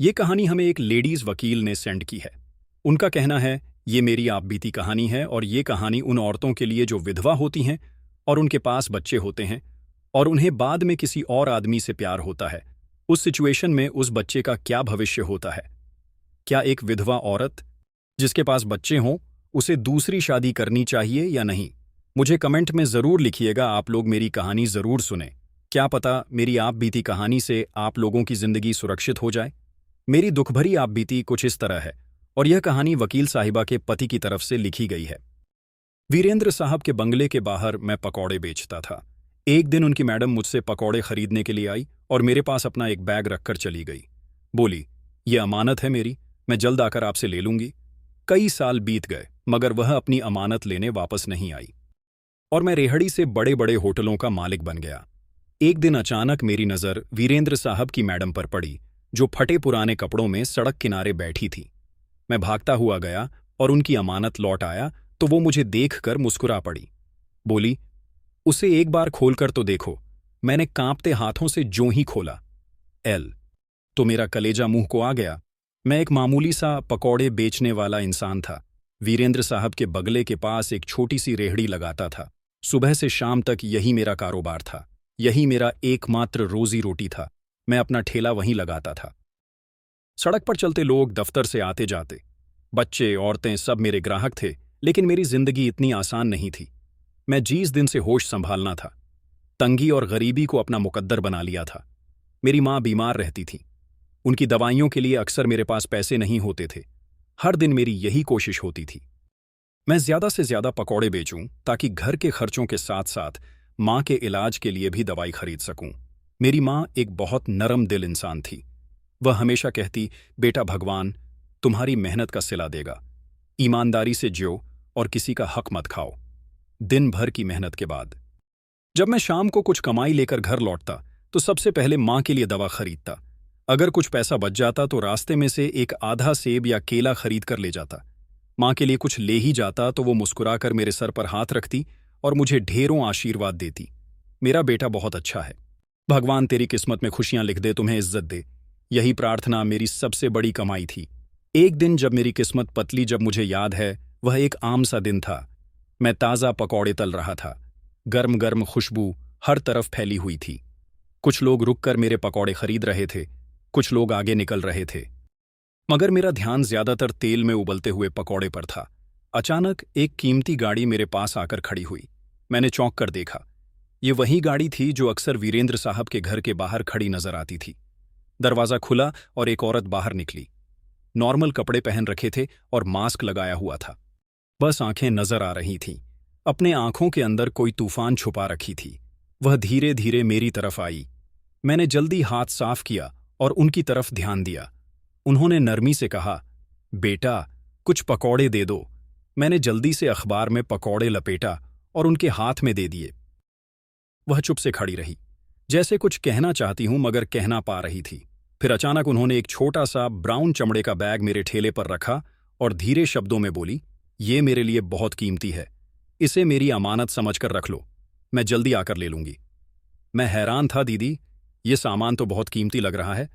ये कहानी हमें एक लेडीज वकील ने सेंड की है। उनका कहना है, ये मेरी आपबीती कहानी है और ये कहानी उन औरतों के लिए जो विधवा होती हैं और उनके पास बच्चे होते हैं और उन्हें बाद में किसी और आदमी से प्यार होता है। उस सिचुएशन में उस बच्चे का क्या भविष्य होता है। क्या एक विधवा औरत जिसके पास बच्चे हों उसे दूसरी शादी करनी चाहिए या नहीं? मुझे कमेंट में ज़रूर लिखिएगा। आप लोग मेरी कहानी ज़रूर सुने। क्या पता मेरी आपबीती कहानी से आप लोगों की ज़िंदगी सुरक्षित हो जाए। मेरी दुखभरी आपबीती कुछ इस तरह है और यह कहानी वकील साहिबा के पति की तरफ से लिखी गई है। वीरेंद्र साहब के बंगले के बाहर मैं पकौड़े बेचता था। एक दिन उनकी मैडम मुझसे पकौड़े खरीदने के लिए आई और मेरे पास अपना एक बैग रखकर चली गई। बोली, ये अमानत है मेरी, मैं जल्द आकर आपसे ले लूंगी। कई साल बीत गए मगर वह अपनी अमानत लेने वापस नहीं आई और मैं रेहड़ी से बड़े बड़े होटलों का मालिक बन गया। एक दिन अचानक मेरी नज़र वीरेंद्र साहब की मैडम पर पड़ी, जो फटे पुराने कपड़ों में सड़क किनारे बैठी थी। मैं भागता हुआ गया और उनकी अमानत लौट आया तो वो मुझे देखकर मुस्कुरा पड़ी। बोली, उसे एक बार खोलकर तो देखो। मैंने कांपते हाथों से जो ही खोला, एल तो मेरा कलेजा मुंह को आ गया। मैं एक मामूली सा पकौड़े बेचने वाला इंसान था। वीरेंद्र साहब के बगले के पास एक छोटी सी रेहड़ी लगाता था। सुबह से शाम तक यही मेरा कारोबार था, यही मेरा एकमात्र रोजी रोटी था। मैं अपना ठेला वहीं लगाता था। सड़क पर चलते लोग, दफ्तर से आते जाते, बच्चे औरतें सब मेरे ग्राहक थे। लेकिन मेरी जिंदगी इतनी आसान नहीं थी। मैं जिस दिन से होश संभालना था, तंगी और गरीबी को अपना मुकद्दर बना लिया था। मेरी माँ बीमार रहती थी। उनकी दवाइयों के लिए अक्सर मेरे पास पैसे नहीं होते थे। हर दिन मेरी यही कोशिश होती थी, मैं ज्यादा से ज्यादा पकौड़े बेचूं ताकि घर के खर्चों के साथ साथ माँ के इलाज के लिए भी दवाई खरीद सकूं। मेरी माँ एक बहुत नरम दिल इंसान थी। वह हमेशा कहती, बेटा भगवान तुम्हारी मेहनत का सिला देगा, ईमानदारी से जियो और किसी का हक मत खाओ। दिन भर की मेहनत के बाद जब मैं शाम को कुछ कमाई लेकर घर लौटता तो सबसे पहले माँ के लिए दवा खरीदता। अगर कुछ पैसा बच जाता तो रास्ते में से एक आधा सेब या केला खरीद कर ले जाता। माँ के लिए कुछ ले ही जाता तो वो मुस्कुराकर मेरे सर पर हाथ रखती और मुझे ढेरों आशीर्वाद देती। मेरा बेटा बहुत अच्छा है, भगवान तेरी किस्मत में खुशियां लिख दे, तुम्हें इज्जत दे। यही प्रार्थना मेरी सबसे बड़ी कमाई थी। एक दिन जब मेरी किस्मत पतली, जब मुझे याद है वह एक आम सा दिन था। मैं ताज़ा पकौड़े तल रहा था। गर्म गर्म खुशबू हर तरफ फैली हुई थी। कुछ लोग रुककर मेरे पकौड़े खरीद रहे थे, कुछ लोग आगे निकल रहे थे, मगर मेरा ध्यान ज्यादातर तेल में उबलते हुए पकौड़े पर था। अचानक एक कीमती गाड़ी मेरे पास आकर खड़ी हुई। मैंने चौंक कर देखा। ये वही गाड़ी थी जो अक्सर वीरेंद्र साहब के घर के बाहर खड़ी नजर आती थी। दरवाजा खुला और एक औरत बाहर निकली। नॉर्मल कपड़े पहन रखे थे और मास्क लगाया हुआ था। बस आंखें नजर आ रही थीं। अपने आंखों के अंदर कोई तूफान छुपा रखी थी। वह धीरे धीरे मेरी तरफ आई। मैंने जल्दी हाथ साफ किया और उनकी तरफ ध्यान दिया। उन्होंने नरमी से कहा, बेटा कुछ पकौड़े दे दो। मैंने जल्दी से अखबार में पकौड़े लपेटा और उनके हाथ में दे दिए। वह चुप से खड़ी रही, जैसे कुछ कहना चाहती हूं मगर कह ना पा रही थी। फिर अचानक उन्होंने एक छोटा सा ब्राउन चमड़े का बैग मेरे ठेले पर रखा और धीरे शब्दों में बोली, ये मेरे लिए बहुत कीमती है, इसे मेरी अमानत समझकर रख लो, मैं जल्दी आकर ले लूंगी। मैं हैरान था, दीदी ये सामान तो बहुत कीमती लग रहा है।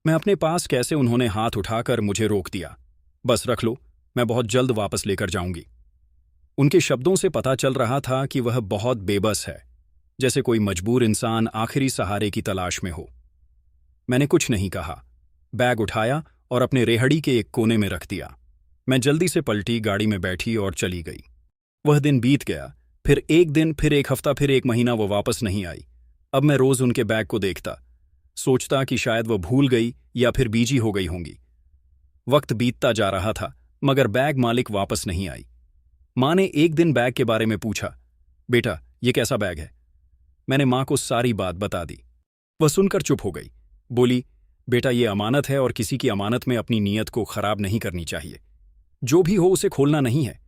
मैं अपने पास कैसे, उन्होंने हाथ उठाकर मुझे रोक दिया। बस रख लो, मैं बहुत जल्द वापस लेकर जाऊंगी। उनके शब्दों से पता चल रहा था कि वह बहुत बेबस है, जैसे कोई मजबूर इंसान आखिरी सहारे की तलाश में हो। मैंने कुछ नहीं कहा, बैग उठाया और अपने रेहड़ी के एक कोने में रख दिया। मैं जल्दी से पलटी, गाड़ी में बैठी और चली गई। वह दिन बीत गया, फिर एक दिन, फिर एक हफ्ता, फिर एक महीना। वो वापस नहीं आई। अब मैं रोज उनके बैग को देखता, सोचता कि शायद वह भूल गई या फिर बिजी हो गई होंगी। वक्त बीतता जा रहा था मगर बैग मालिक वापस नहीं आई। माँ ने एक दिन बैग के बारे में पूछा, बेटा ये कैसा बैग है? मैंने माँ को सारी बात बता दी। वह सुनकर चुप हो गई। बोली, बेटा ये अमानत है और किसी की अमानत में अपनी नीयत को खराब नहीं करनी चाहिए। जो भी हो उसे खोलना नहीं है।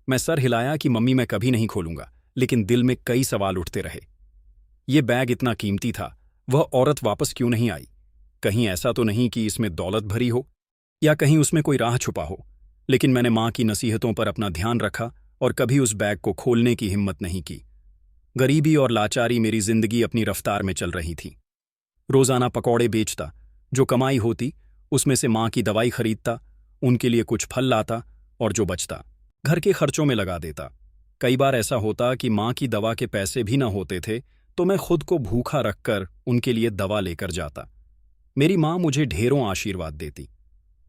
मैं सर हिलाया कि मम्मी मैं कभी नहीं खोलूंगा, लेकिन दिल में कई सवाल उठते रहे। ये बैग इतना कीमती था, वह औरत वापस क्यों नहीं आई? कहीं ऐसा तो नहीं कि इसमें दौलत भरी हो या कहीं उसमें कोई राह छुपा हो। लेकिन मैंने माँ की नसीहतों पर अपना ध्यान रखा और कभी उस बैग को खोलने की हिम्मत नहीं की। गरीबी और लाचारी मेरी जिंदगी अपनी रफ्तार में चल रही थी। रोजाना पकौड़े बेचता, जो कमाई होती उसमें से माँ की दवाई खरीदता, उनके लिए कुछ फल लाता और जो बचता घर के खर्चों में लगा देता। कई बार ऐसा होता कि माँ की दवा के पैसे भी न होते थे तो मैं खुद को भूखा रखकर उनके लिए दवा लेकर जाता। मेरी माँ मुझे ढेरों आशीर्वाद देती।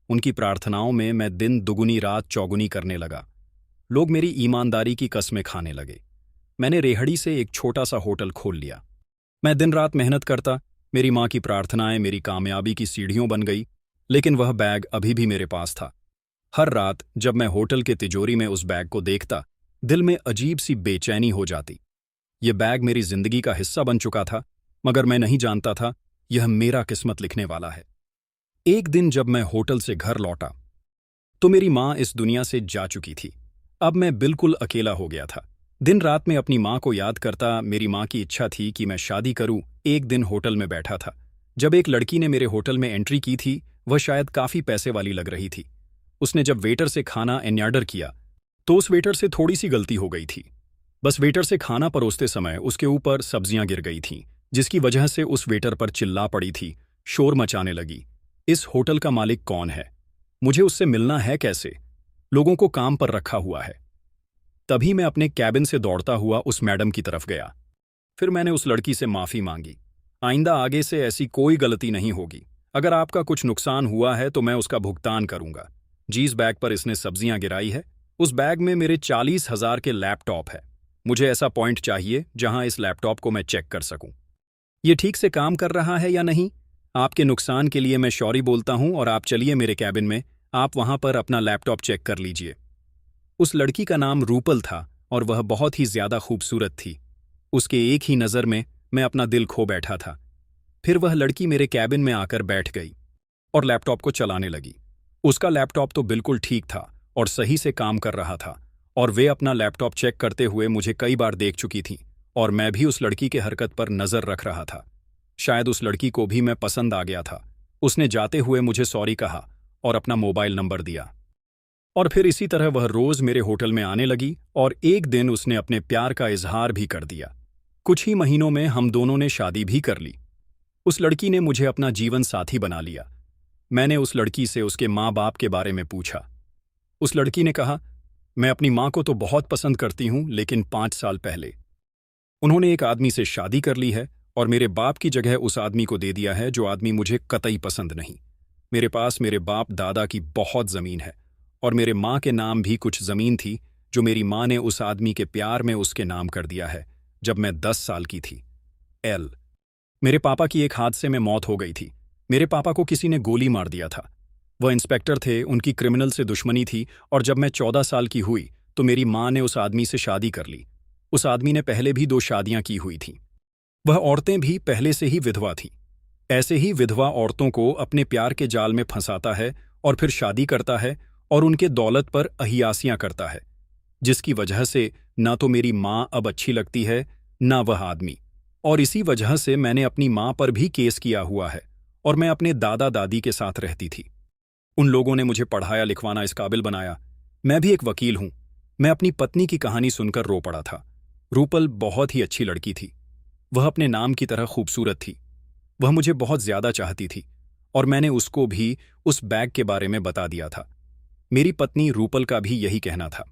उनकी प्रार्थनाओं में मैं दिन दुगुनी रात चौगुनी करने लगा। लोग मेरी ईमानदारी की कस्में खाने लगे। मैंने रेहड़ी से एक छोटा सा होटल खोल लिया। मैं दिन रात मेहनत करता। मेरी माँ की प्रार्थनाएं मेरी कामयाबी की सीढ़ियों बन गई। लेकिन वह बैग अभी भी मेरे पास था। हर रात जब मैं होटल के तिजोरी में उस बैग को देखता, दिल में अजीब सी बेचैनी हो जाती। यह बैग मेरी जिंदगी का हिस्सा बन चुका था, मगर मैं नहीं जानता था यह मेरा किस्मत लिखने वाला है। एक दिन जब मैं होटल से घर लौटा तो मेरी माँ इस दुनिया से जा चुकी थी। अब मैं बिल्कुल अकेला हो गया था। दिन रात में अपनी माँ को याद करता। मेरी माँ की इच्छा थी कि मैं शादी करूं। एक दिन होटल में बैठा था जब एक लड़की ने मेरे होटल में एंट्री की थी। वह शायद काफी पैसे वाली लग रही थी। उसने जब वेटर से खाना एन्यार्डर किया तो उस वेटर से थोड़ी सी गलती हो गई थी। बस वेटर से खाना परोसते समय उसके ऊपर सब्जियां गिर गई थीं, जिसकी वजह से उस वेटर पर चिल्ला पड़ी थी, शोर मचाने लगी। इस होटल का मालिक कौन है? मुझे उससे मिलना है कैसे? लोगों को काम पर रखा हुआ है। तभी मैं अपने कैबिन से दौड़ता हुआ उस मैडम की तरफ गया। फिर मैंने उस लड़की से माफी मांगी। आइंदा आगे से ऐसी कोई गलती नहीं होगी। अगर आपका कुछ नुकसान हुआ है तो मैं उसका भुगतान करूंगा। जिस बैग पर इसने सब्जियां गिराई है उस बैग में मेरे 40,000 के लैपटॉप है। मुझे ऐसा पॉइंट चाहिए जहां इस लैपटॉप को मैं चेक कर सकूं। ये ठीक से काम कर रहा है या नहीं। आपके नुकसान के लिए मैं सॉरी बोलता हूं और आप चलिए मेरे कैबिन में। आप वहां पर अपना लैपटॉप चेक कर लीजिए। उस लड़की का नाम रूपल था और वह बहुत ही ज्यादा खूबसूरत थी। उसके एक ही नज़र में मैं अपना दिल खो बैठा था। फिर वह लड़की मेरे कैबिन में आकर बैठ गई और लैपटॉप को चलाने लगी। उसका लैपटॉप तो बिल्कुल ठीक था और सही से काम कर रहा था और वे अपना लैपटॉप चेक करते हुए मुझे कई बार देख चुकी थी और मैं भी उस लड़की के हरकत पर नज़र रख रहा था। शायद उस लड़की को भी मैं पसंद आ गया था। उसने जाते हुए मुझे सॉरी कहा और अपना मोबाइल नंबर दिया और फिर इसी तरह वह रोज मेरे होटल में आने लगी और एक दिन उसने अपने प्यार का इजहार भी कर दिया। कुछ ही महीनों में हम दोनों ने शादी भी कर ली। उस लड़की ने मुझे अपना जीवन साथी बना लिया। मैंने उस लड़की से उसके माँ बाप के बारे में पूछा। उस लड़की ने कहा, मैं अपनी माँ को तो बहुत पसंद करती हूं, लेकिन 5 साल पहले उन्होंने एक आदमी से शादी कर ली है और मेरे बाप की जगह उस आदमी को दे दिया है जो आदमी मुझे कतई पसंद नहीं। मेरे पास मेरे बाप दादा की बहुत जमीन है और मेरे माँ के नाम भी कुछ जमीन थी जो मेरी माँ ने उस आदमी के प्यार में उसके नाम कर दिया है जब मैं 10 साल की थी। मेरे पापा की एक हादसे में मौत हो गई थी। मेरे पापा को किसी ने गोली मार दिया था। वह इंस्पेक्टर थे, उनकी क्रिमिनल से दुश्मनी थी और जब मैं 14 साल की हुई तो मेरी माँ ने उस आदमी से शादी कर ली। उस आदमी ने पहले भी 2 शादियां की हुई थीं। वह औरतें भी पहले से ही विधवा थीं। ऐसे ही विधवा औरतों को अपने प्यार के जाल में फंसाता है और फिर शादी करता है और उनके दौलत पर अहियासियां करता है, जिसकी वजह से ना तो मेरी माँ अब अच्छी लगती है ना वह आदमी। और इसी वजह से मैंने अपनी माँ पर भी केस किया हुआ है और मैं अपने दादा दादी के साथ रहती थी। उन लोगों ने मुझे पढ़ाया लिखवाना इस काबिल बनाया। मैं भी एक वकील हूं। मैं अपनी पत्नी की कहानी सुनकर रो पड़ा था। रूपल बहुत ही अच्छी लड़की थी। वह अपने नाम की तरह खूबसूरत थी। वह मुझे बहुत ज्यादा चाहती थी और मैंने उसको भी उस बैग के बारे में बता दिया था। मेरी पत्नी रूपल का भी यही कहना था।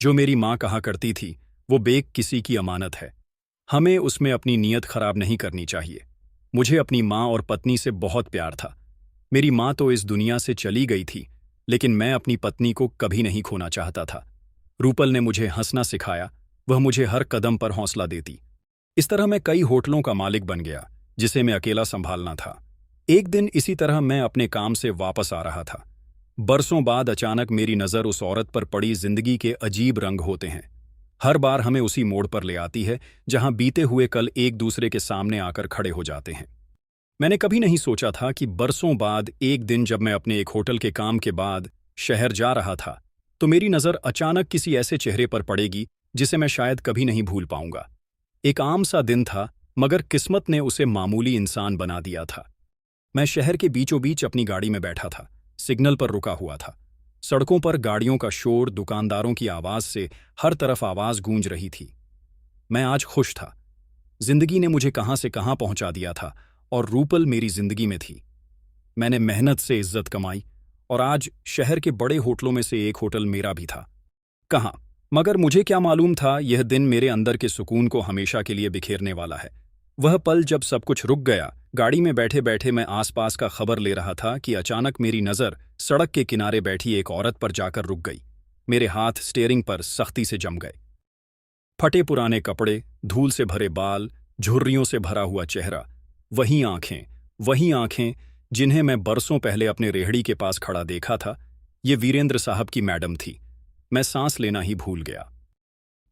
जो मेरी माँ कहा करती थी, वो बैग किसी की अमानत है, हमें उसमें अपनी नीयत खराब नहीं करनी चाहिए। मुझे अपनी माँ और पत्नी से बहुत प्यार था। मेरी माँ तो इस दुनिया से चली गई थी, लेकिन मैं अपनी पत्नी को कभी नहीं खोना चाहता था। रूपल ने मुझे हंसना सिखाया। वह मुझे हर कदम पर हौसला देती। इस तरह मैं कई होटलों का मालिक बन गया, जिसे मैं अकेला संभालना था। एक दिन इसी तरह मैं अपने काम से वापस आ रहा था। बरसों बाद अचानक मेरी नज़र उस औरत पर पड़ी। जिंदगी के अजीब रंग होते हैं। हर बार हमें उसी मोड़ पर ले आती है जहां बीते हुए कल एक दूसरे के सामने आकर खड़े हो जाते हैं। मैंने कभी नहीं सोचा था कि बरसों बाद एक दिन जब मैं अपने एक होटल के काम के बाद शहर जा रहा था तो मेरी नज़र अचानक किसी ऐसे चेहरे पर पड़ेगी जिसे मैं शायद कभी नहीं भूल पाऊंगा। एक आम सा दिन था, मगर किस्मत ने उसे मामूली इंसान बना दिया था। मैं शहर के बीचों बीच अपनी गाड़ी में बैठा था। सिग्नल पर रुका हुआ था। सड़कों पर गाड़ियों का शोर, दुकानदारों की आवाज से हर तरफ आवाज गूंज रही थी। मैं आज खुश था। जिंदगी ने मुझे कहां से कहां पहुंचा दिया था और रूपल मेरी जिंदगी में थी। मैंने मेहनत से इज्जत कमाई और आज शहर के बड़े होटलों में से एक होटल मेरा भी था। कहाँ, मगर मुझे क्या मालूम था यह दिन मेरे अंदर के सुकून को हमेशा के लिए बिखेरने वाला है। वह पल जब सब कुछ रुक गया, गाड़ी में बैठे बैठे मैं आसपास का खबर ले रहा था कि अचानक मेरी नज़र सड़क के किनारे बैठी एक औरत पर जाकर रुक गई। मेरे हाथ स्टीयरिंग पर सख्ती से जम गए। फटे पुराने कपड़े, धूल से भरे बाल, झुर्रियों से भरा हुआ चेहरा, वही आंखें जिन्हें मैं बरसों पहले अपने रेहड़ी के पास खड़ा देखा था। ये वीरेंद्र साहब की मैडम थी। मैं सांस लेना ही भूल गया।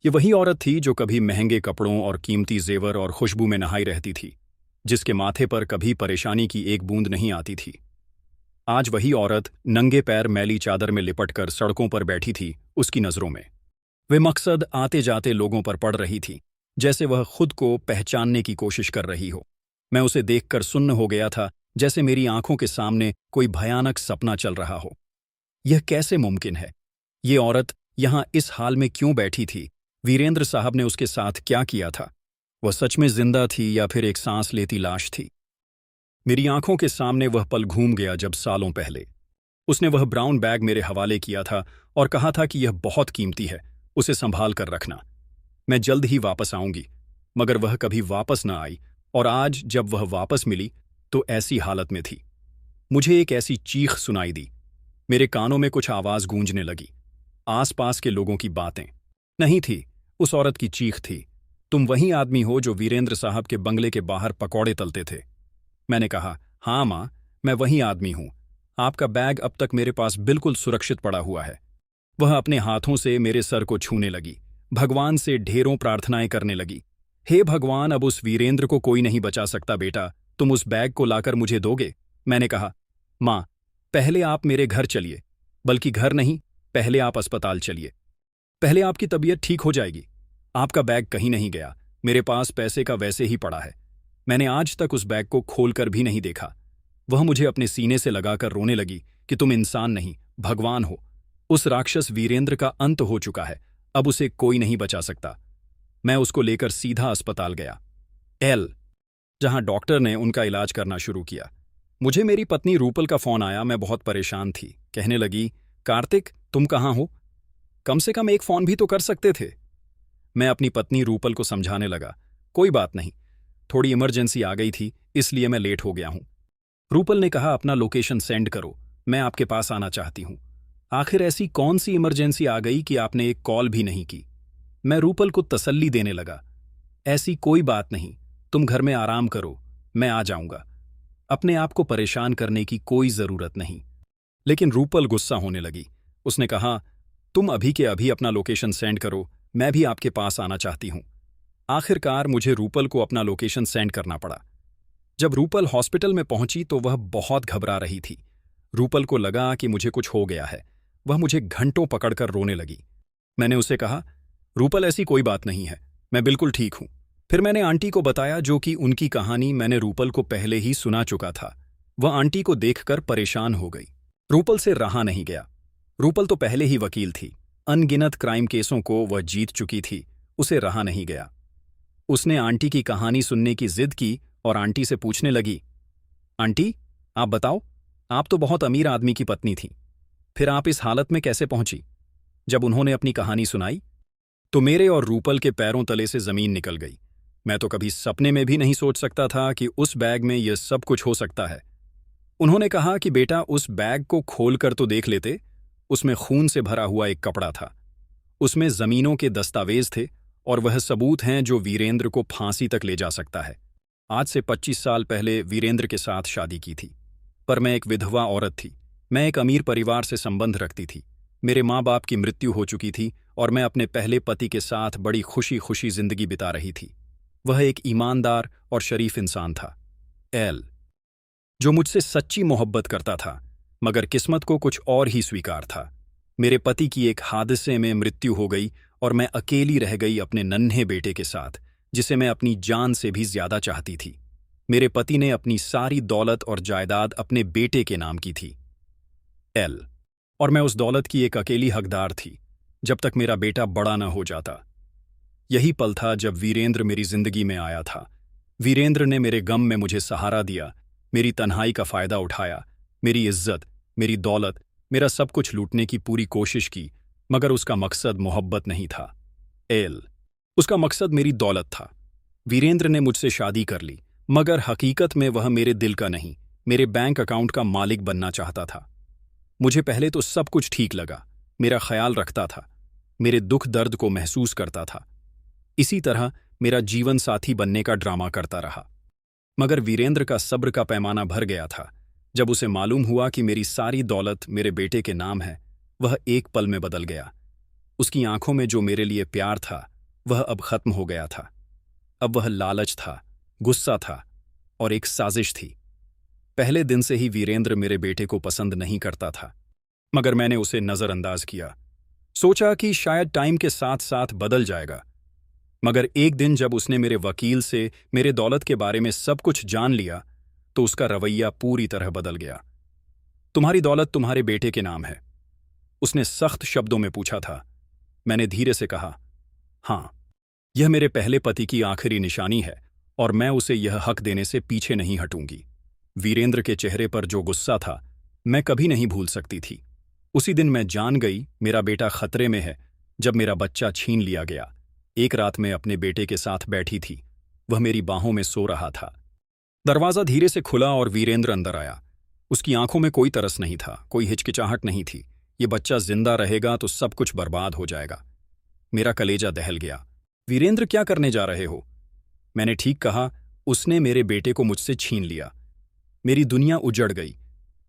ये वही औरत थी जो कभी महंगे कपड़ों और कीमती जेवर और खुशबू में नहाई रहती थी, जिसके माथे पर कभी परेशानी की एक बूंद नहीं आती थी। आज वही औरत नंगे पैर मैली चादर में लिपटकर सड़कों पर बैठी थी। उसकी नज़रों में वे मकसद आते जाते लोगों पर पड़ रही थी, जैसे वह खुद को पहचानने की कोशिश कर रही हो। मैं उसे देखकर सुन्न हो गया था, जैसे मेरी आंखों के सामने कोई भयानक सपना चल रहा हो। यह कैसे मुमकिन है? ये औरत यहां इस हाल में क्यों बैठी थी? वीरेंद्र साहब ने उसके साथ क्या किया था? वह सच में जिंदा थी या फिर एक सांस लेती लाश थी? मेरी आंखों के सामने वह पल घूम गया जब सालों पहले उसने वह ब्राउन बैग मेरे हवाले किया था और कहा था कि यह बहुत कीमती है, उसे संभाल कर रखना, मैं जल्द ही वापस आऊंगी। मगर वह कभी वापस न आई, और आज जब वह वापस मिली तो ऐसी हालत में थी। मुझे एक ऐसी चीख सुनाई दी। मेरे कानों में कुछ आवाज गूंजने लगी। आसपास के लोगों की बातें नहीं थी, उस औरत की चीख थी। तुम वही आदमी हो जो वीरेंद्र साहब के बंगले के बाहर पकौड़े तलते थे? मैंने कहा, हाँ माँ, मैं वही आदमी हूं। आपका बैग अब तक मेरे पास बिल्कुल सुरक्षित पड़ा हुआ है। वह अपने हाथों से मेरे सर को छूने लगी, भगवान से ढेरों प्रार्थनाएं करने लगी। हे भगवान, अब उस वीरेंद्र को कोई नहीं बचा सकता। बेटा, तुम उस बैग को लाकर मुझे दोगे? मैंने कहा, माँ, पहले आप मेरे घर चलिए। बल्कि घर नहीं, पहले आप अस्पताल चलिए। पहले आपकी तबीयत ठीक हो जाएगी। आपका बैग कहीं नहीं गया, मेरे पास पैसे का वैसे ही पड़ा है। मैंने आज तक उस बैग को खोलकर भी नहीं देखा। वह मुझे अपने सीने से लगाकर रोने लगी कि तुम इंसान नहीं, भगवान हो। उस राक्षस वीरेंद्र का अंत हो चुका है, अब उसे कोई नहीं बचा सकता। मैं उसको लेकर सीधा अस्पताल गया, जहां डॉक्टर ने उनका इलाज करना शुरू किया। मुझे मेरी पत्नी रूपल का फोन आया। मैं बहुत परेशान थी। कहने लगी, कार्तिक, तुम कहाँ हो? कम से कम एक फोन भी तो कर सकते थे। मैं अपनी पत्नी रूपल को समझाने लगा, कोई बात नहीं, थोड़ी इमरजेंसी आ गई थी, इसलिए मैं लेट हो गया हूं। रूपल ने कहा, अपना लोकेशन सेंड करो, मैं आपके पास आना चाहती हूं। आखिर ऐसी कौन सी इमरजेंसी आ गई कि आपने एक कॉल भी नहीं की? मैं रूपल को तसल्ली देने लगा, ऐसी कोई बात नहीं, तुम घर में आराम करो, मैं आ जाऊंगा। अपने आप को परेशान करने की कोई जरूरत नहीं। लेकिन रूपल गुस्सा होने लगी। उसने कहा, तुम अभी के अभी अपना लोकेशन सेंड करो, मैं भी आपके पास आना चाहती हूं। आखिरकार मुझे रूपल को अपना लोकेशन सेंड करना पड़ा। जब रूपल हॉस्पिटल में पहुंची तो वह बहुत घबरा रही थी। रूपल को लगा कि मुझे कुछ हो गया है। वह मुझे घंटों पकड़कर रोने लगी। मैंने उसे कहा, रूपल, ऐसी कोई बात नहीं है, मैं बिल्कुल ठीक हूं। फिर मैंने आंटी को बताया, जो कि उनकी कहानी मैंने रूपल को पहले ही सुना चुका था। वह आंटी को देखकर परेशान हो गई। रूपल से रहा नहीं गया। रूपल तो पहले ही वकील थी, अनगिनत क्राइम केसों को वह जीत चुकी थी, उसे रहा नहीं गया। उसने आंटी की कहानी सुनने की जिद की और आंटी से पूछने लगी, आंटी, आप बताओ, आप तो बहुत अमीर आदमी की पत्नी थी, फिर आप इस हालत में कैसे पहुंची? जब उन्होंने अपनी कहानी सुनाई तो मेरे और रूपल के पैरों तले से जमीन निकल गई। मैं तो कभी सपने में भी नहीं सोच सकता था कि उस बैग में यह सब कुछ हो सकता है। उन्होंने कहा कि बेटा, उस बैग को खोलकर तो देख लेते। उसमें खून से भरा हुआ एक कपड़ा था, उसमें जमीनों के दस्तावेज थे, और वह सबूत हैं जो वीरेंद्र को फांसी तक ले जा सकता है। आज से 25 साल पहले वीरेंद्र के साथ शादी की थी, पर मैं एक विधवा औरत थी। मैं एक अमीर परिवार से संबंध रखती थी। मेरे माँ बाप की मृत्यु हो चुकी थी और मैं अपने पहले पति के साथ बड़ी खुशी खुशी जिंदगी बिता रही थी। वह एक ईमानदार और शरीफ इंसान था, जो मुझसे सच्ची मोहब्बत करता था, मगर किस्मत को कुछ और ही स्वीकार था। मेरे पति की एक हादसे में मृत्यु हो गई और मैं अकेली रह गई अपने नन्हे बेटे के साथ, जिसे मैं अपनी जान से भी ज्यादा चाहती थी। मेरे पति ने अपनी सारी दौलत और जायदाद अपने बेटे के नाम की थी, और मैं उस दौलत की एक अकेली हकदार थी, जब तक मेरा बेटा बड़ा न हो जाता। यही पल था जब वीरेंद्र मेरी जिंदगी में आया था। वीरेंद्र ने मेरे गम में मुझे सहारा दिया, मेरी तन्हाई का फायदा उठाया मेरी इज्जत, मेरी दौलत, मेरा सब कुछ लूटने की पूरी कोशिश की, मगर उसका मकसद मोहब्बत नहीं था। उसका मकसद मेरी दौलत था। वीरेंद्र ने मुझसे शादी कर ली, मगर हकीकत में वह मेरे दिल का नहीं, मेरे बैंक अकाउंट का मालिक बनना चाहता था। मुझे पहले तो सब कुछ ठीक लगा, मेरा ख्याल रखता था, मेरे दुख दर्द को महसूस करता था। इसी तरह मेरा जीवन साथी बनने का ड्रामा करता रहा। मगर वीरेंद्र का सब्र का पैमाना भर गया था। जब उसे मालूम हुआ कि मेरी सारी दौलत मेरे बेटे के नाम है, वह एक पल में बदल गया। उसकी आंखों में जो मेरे लिए प्यार था, वह अब खत्म हो गया था। अब वह लालच था, गुस्सा था और एक साजिश थी। पहले दिन से ही वीरेंद्र मेरे बेटे को पसंद नहीं करता था, मगर मैंने उसे नजरअंदाज किया। सोचा कि शायद टाइम के साथ साथ बदल जाएगा। मगर एक दिन जब उसने मेरे वकील से मेरे दौलत के बारे में सब कुछ जान लिया, तो उसका रवैया पूरी तरह बदल गया। तुम्हारी दौलत तुम्हारे बेटे के नाम है, उसने सख्त शब्दों में पूछा था। मैंने धीरे से कहा, हाँ, यह मेरे पहले पति की आखिरी निशानी है और मैं उसे यह हक देने से पीछे नहीं हटूंगी। वीरेंद्र के चेहरे पर जो गुस्सा था, मैं कभी नहीं भूल सकती थी। उसी दिन मैं जान गई मेरा बेटा खतरे में है। जब मेरा बच्चा छीन लिया गया, एक रात में अपने बेटे के साथ बैठी थी, वह मेरी बाहों में सो रहा था। दरवाजा धीरे से खुला और वीरेंद्र अंदर आया। उसकी आंखों में कोई तरस नहीं था, कोई हिचकिचाहट नहीं थी। ये बच्चा जिंदा रहेगा तो सब कुछ बर्बाद हो जाएगा। मेरा कलेजा दहल गया। वीरेंद्र, क्या करने जा रहे हो? मैंने ठीक कहा, उसने मेरे बेटे को मुझसे छीन लिया। मेरी दुनिया उजड़ गई।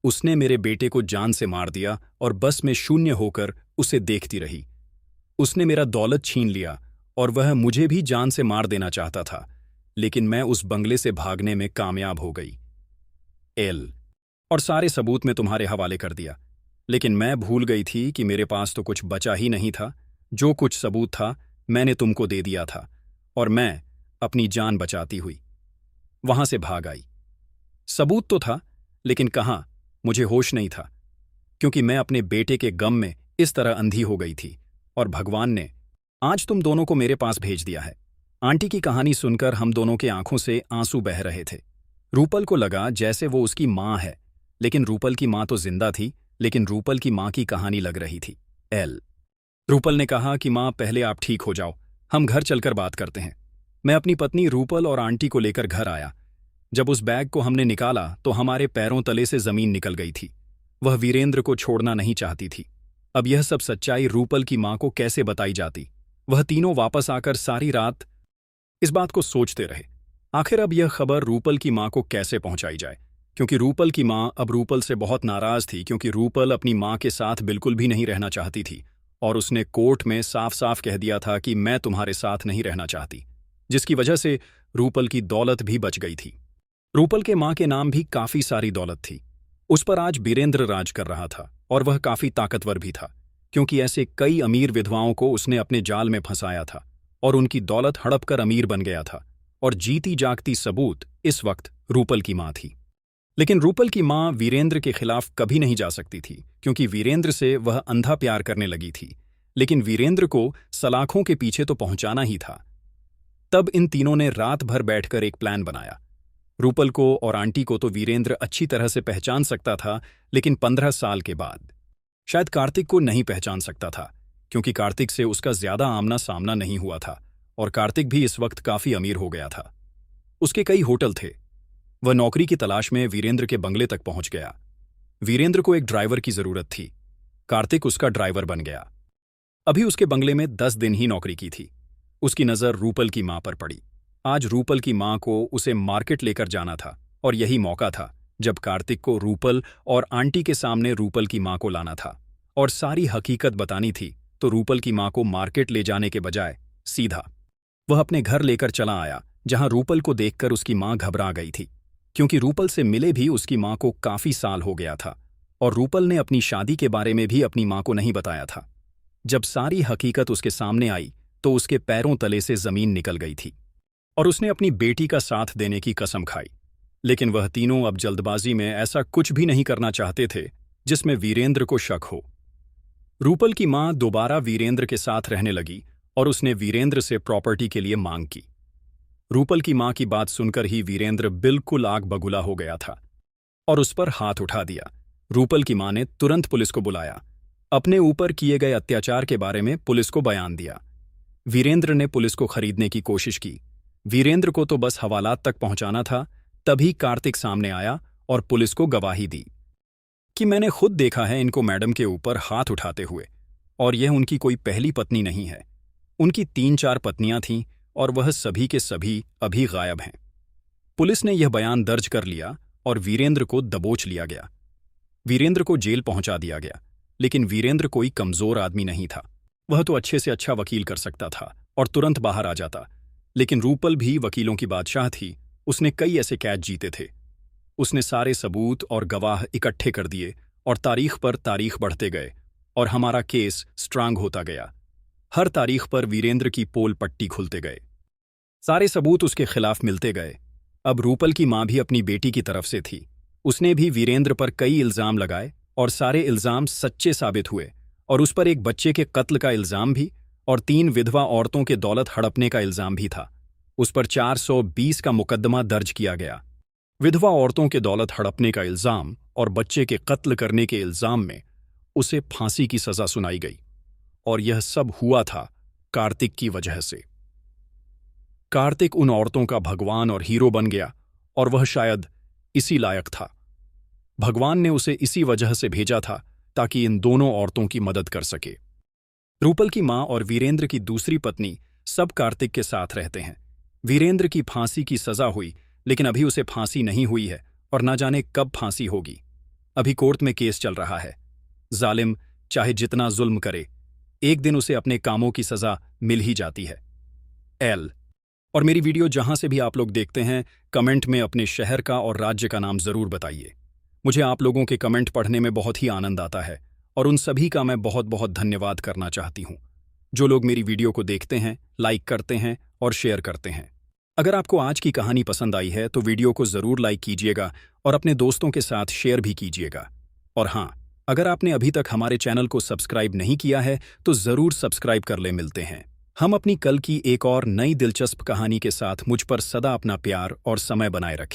उसने मेरे बेटे को जान से मार दिया और बस में शून्य होकर उसे देखती रही। उसने मेरा दौलत छीन लिया और वह मुझे भी जान से मार देना चाहता था, लेकिन मैं उस बंगले से भागने में कामयाब हो गई। और सारे सबूत मैं तुम्हारे हवाले कर दिया, लेकिन मैं भूल गई थी कि मेरे पास तो कुछ बचा ही नहीं था। जो कुछ सबूत था मैंने तुमको दे दिया था और मैं अपनी जान बचाती हुई वहां से भाग आई। सबूत तो था, लेकिन कहां, मुझे होश नहीं था, क्योंकि मैं अपने बेटे के गम में इस तरह अंधी हो गई थी। और भगवान ने आज तुम दोनों को मेरे पास भेज दिया है। आंटी की कहानी सुनकर हम दोनों के आंखों से आंसू बह रहे थे। रूपल को लगा जैसे वो उसकी मां है, लेकिन रूपल की मां तो जिंदा थी, लेकिन रूपल की मां की कहानी लग रही थी। रूपल ने कहा कि मां, पहले आप ठीक हो जाओ, हम घर चलकर बात करते हैं। मैं अपनी पत्नी रूपल और आंटी को लेकर घर आया। जब उस बैग को हमने निकाला तो हमारे पैरों तले से जमीन निकल गई थी। वह वीरेंद्र को छोड़ना नहीं चाहती थी। अब यह सब सच्चाई रूपल की मां को कैसे बताई जाती? वह तीनों वापस आकर सारी रात इस बात को सोचते रहे। आखिर अब यह खबर रूपल की मां को कैसे पहुंचाई जाए, क्योंकि रूपल की मां अब रूपल से बहुत नाराज थी, क्योंकि रूपल अपनी मां के साथ बिल्कुल भी नहीं रहना चाहती थी और उसने कोर्ट में साफ साफ कह दिया था कि मैं तुम्हारे साथ नहीं रहना चाहती, जिसकी वजह से रूपल की दौलत भी बच गई थी। रूपल के मां के नाम भी काफी सारी दौलत थी। उस पर आज वीरेंद्र राज कर रहा था और वह काफी ताकतवर भी था, क्योंकि ऐसे कई अमीर विधवाओं को उसने अपने जाल में फंसाया था और उनकी दौलत हड़प कर अमीर बन गया था। और जीती जागती सबूत इस वक्त रूपल की मां थी। लेकिन रूपल की मां वीरेंद्र के खिलाफ कभी नहीं जा सकती थी, क्योंकि वीरेंद्र से वह अंधा प्यार करने लगी थी, लेकिन वीरेंद्र को सलाखों के पीछे तो पहुंचाना ही था। तब इन तीनों ने रात भर बैठकर एक प्लान बनाया। रूपल को और आंटी को तो वीरेंद्र अच्छी तरह से पहचान सकता था, लेकिन 15 साल के बाद शायद कार्तिक को नहीं पहचान सकता था, क्योंकि कार्तिक से उसका ज्यादा आमना सामना नहीं हुआ था और कार्तिक भी इस वक्त काफी अमीर हो गया था। उसके कई होटल थे। वह नौकरी की तलाश में वीरेंद्र के बंगले तक पहुंच गया। वीरेंद्र को एक ड्राइवर की जरूरत थी। कार्तिक उसका ड्राइवर बन गया। अभी उसके बंगले में 10 दिन ही नौकरी की थी। उसकी नजर रूपल की मां पर पड़ी। आज रूपल की मां को उसे मार्केट लेकर जाना था और यही मौका था जब कार्तिक को रूपल और आंटी के सामने रूपल की मां को लाना था और सारी हकीकत बतानी थी। तो रूपल की मां को मार्केट ले जाने के बजाय सीधा वह अपने घर लेकर चला आया, जहां रूपल को देखकर उसकी मां घबरा गई थी, क्योंकि रूपल से मिले भी उसकी मां को काफी साल हो गया था और रूपल ने अपनी शादी के बारे में भी अपनी मां को नहीं बताया था। जब सारी हकीकत उसके सामने आई तो उसके पैरों तले से जमीन निकल गई थी और उसने अपनी बेटी का साथ देने की कसम खाई। लेकिन वह तीनों अब जल्दबाजी में ऐसा कुछ भी नहीं करना चाहते थे जिसमें वीरेंद्र को शक हो। रूपल की मां दोबारा वीरेंद्र के साथ रहने लगी और उसने वीरेंद्र से प्रॉपर्टी के लिए मांग की। रूपल की मां की बात सुनकर ही वीरेंद्र बिल्कुल आग बगुला हो गया था और उस पर हाथ उठा दिया। रूपल की मां ने तुरंत पुलिस को बुलाया। अपने ऊपर किए गए अत्याचार के बारे में पुलिस को बयान दिया। वीरेंद्र ने पुलिस को खरीदने की कोशिश की। वीरेंद्र को तो बस हवालात तक पहुंचाना था। तभी कार्तिक सामने आया और पुलिस को गवाही दी कि मैंने खुद देखा है इनको मैडम के ऊपर हाथ उठाते हुए, और यह उनकी कोई पहली पत्नी नहीं है। उनकी 3-4 पत्नियां थीं और वह सभी के सभी अभी गायब हैं। पुलिस ने यह बयान दर्ज कर लिया और वीरेंद्र को दबोच लिया गया। वीरेंद्र को जेल पहुंचा दिया गया, लेकिन वीरेंद्र कोई कमजोर आदमी नहीं था। वह तो अच्छे से अच्छा वकील कर सकता था और तुरंत बाहर आ जाता। लेकिन रूपल भी वकीलों की बादशाह थी। उसने कई ऐसे कैच जीते थे। उसने सारे सबूत और गवाह इकट्ठे कर दिए और तारीख पर तारीख बढ़ते गए और हमारा केस स्ट्रांग होता गया। हर तारीख पर वीरेंद्र की पोल पट्टी खुलते गए। सारे सबूत उसके खिलाफ मिलते गए। अब रूपल की मां भी अपनी बेटी की तरफ से थी। उसने भी वीरेंद्र पर कई इल्जाम लगाए और सारे इल्जाम सच्चे साबित हुए, और उस पर एक बच्चे के कत्ल का इल्जाम भी और 3 विधवा औरतों के दौलत हड़पने का इल्जाम भी था। उस पर 420 का मुकदमा दर्ज किया गया। विधवा औरतों के दौलत हड़पने का इल्जाम और बच्चे के कत्ल करने के इल्जाम में उसे फांसी की सजा सुनाई गई। और यह सब हुआ था कार्तिक की वजह से। कार्तिक उन औरतों का भगवान और हीरो बन गया, और वह शायद इसी लायक था। भगवान ने उसे इसी वजह से भेजा था ताकि इन दोनों औरतों की मदद कर सके। रूपल की मां और वीरेंद्र की दूसरी पत्नी सब कार्तिक के साथ रहते हैं। वीरेंद्र की फांसी की सजा हुई, लेकिन अभी उसे फांसी नहीं हुई है और ना जाने कब फांसी होगी। अभी कोर्ट में केस चल रहा है। जालिम चाहे जितना जुल्म करे, एक दिन उसे अपने कामों की सजा मिल ही जाती है। एल और मेरी वीडियो जहां से भी आप लोग देखते हैं, कमेंट में अपने शहर का और राज्य का नाम जरूर बताइए। मुझे आप लोगों के कमेंट पढ़ने में बहुत ही आनंद आता है, और उन सभी का मैं बहुत बहुत धन्यवाद करना चाहती हूं जो लोग मेरी वीडियो को देखते हैं, लाइक करते हैं और शेयर करते हैं। अगर आपको आज की कहानी पसंद आई है तो वीडियो को जरूर लाइक कीजिएगा और अपने दोस्तों के साथ शेयर भी कीजिएगा। और हाँ, अगर आपने अभी तक हमारे चैनल को सब्सक्राइब नहीं किया है तो जरूर सब्सक्राइब कर ले। मिलते हैं हम अपनी कल की एक और नई दिलचस्प कहानी के साथ। मुझ पर सदा अपना प्यार और समय बनाए रखें।